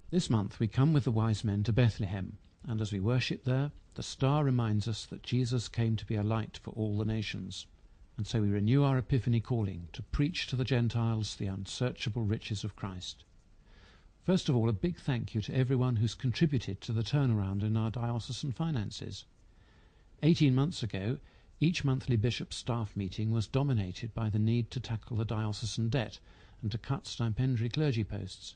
This month we come with the wise men to Bethlehem, and as we worship there, the star reminds us that Jesus came to be a light for all the nations. And so we renew our Epiphany calling to preach to the Gentiles the unsearchable riches of Christ. First of all, a big thank you to everyone who's contributed to the turnaround in our diocesan finances. 18 months ago, each monthly bishop's staff meeting was dominated by the need to tackle the diocesan debt and to cut stipendiary clergy posts.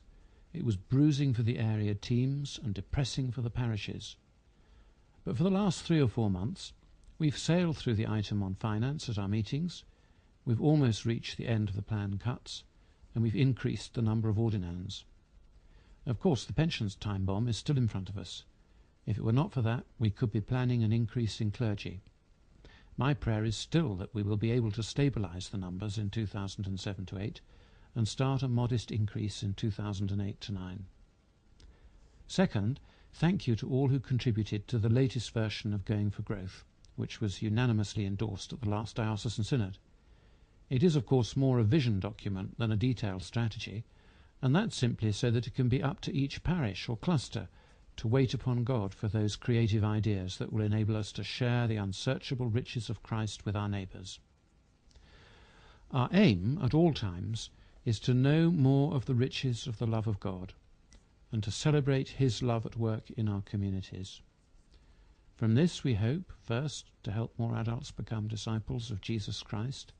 It was bruising for the area teams and depressing for the parishes. But for the last 3 or 4 months, we've sailed through the item on finance at our meetings, we've almost reached the end of the planned cuts, and we've increased the number of ordinands. Of course, the pensions time bomb is still in front of us. If it were not for that, we could be planning an increase in clergy. My prayer is still that we will be able to stabilise the numbers in 2007-8 and start a modest increase in 2008-9. Second, thank you to all who contributed to the latest version of Going for Growth, which was unanimously endorsed at the last Diocesan Synod. It is, of course, more a vision document than a detailed strategy, and that's simply so that it can be up to each parish or cluster to wait upon God for those creative ideas that will enable us to share the unsearchable riches of Christ with our neighbours. Our aim, at all times, is to know more of the riches of the love of God, and to celebrate his love at work in our communities. From this we hope, first, to help more adults become disciples of Jesus Christ,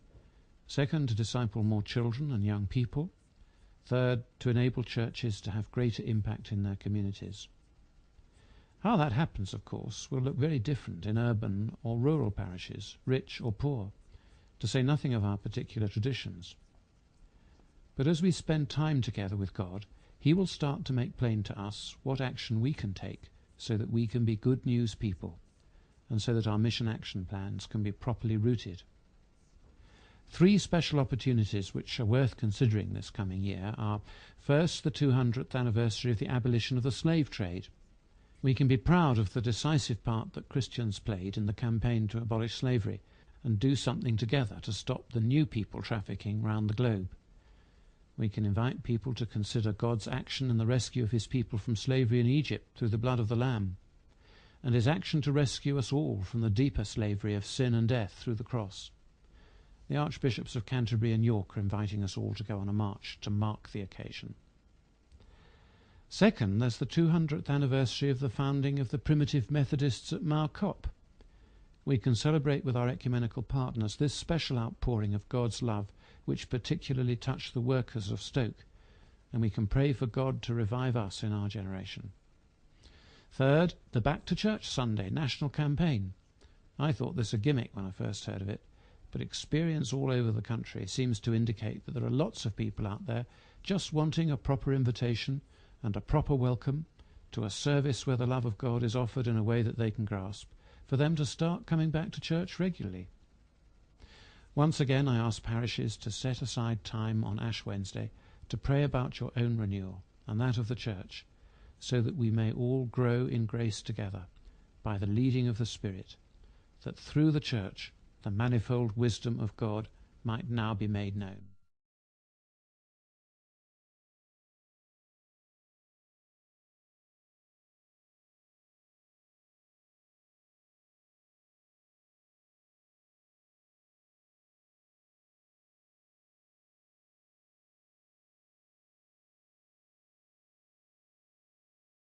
second, to disciple more children and young people, third, to enable churches to have greater impact in their communities. How that happens, of course, will look very different in urban or rural parishes, rich or poor, to say nothing of our particular traditions. But as we spend time together with God, he will start to make plain to us what action we can take so that we can be good news people, and so that our mission action plans can be properly rooted. 3 special opportunities which are worth considering this coming year are, first, the 200th anniversary of the abolition of the slave trade. We can be proud of the decisive part that Christians played in the campaign to abolish slavery, and do something together to stop the new people trafficking round the globe. We can invite people to consider God's action in the rescue of his people from slavery in Egypt through the blood of the Lamb, and his action to rescue us all from the deeper slavery of sin and death through the cross. The Archbishops of Canterbury and York are inviting us all to go on a march to mark the occasion. Second, there's the 200th anniversary of the founding of the primitive Methodists at Marcop. We can celebrate with our ecumenical partners this special outpouring of God's love which particularly touched the workers of Stoke, and we can pray for God to revive us in our generation. Third, the Back to Church Sunday national campaign. I thought this a gimmick when I first heard of it, but experience all over the country seems to indicate that there are lots of people out there just wanting a proper invitation and a proper welcome to a service where the love of God is offered in a way that they can grasp, for them to start coming back to church regularly. Once again, I ask parishes to set aside time on Ash Wednesday to pray about your own renewal and that of the Church, so that we may all grow in grace together by the leading of the Spirit, that through the Church the manifold wisdom of God might now be made known.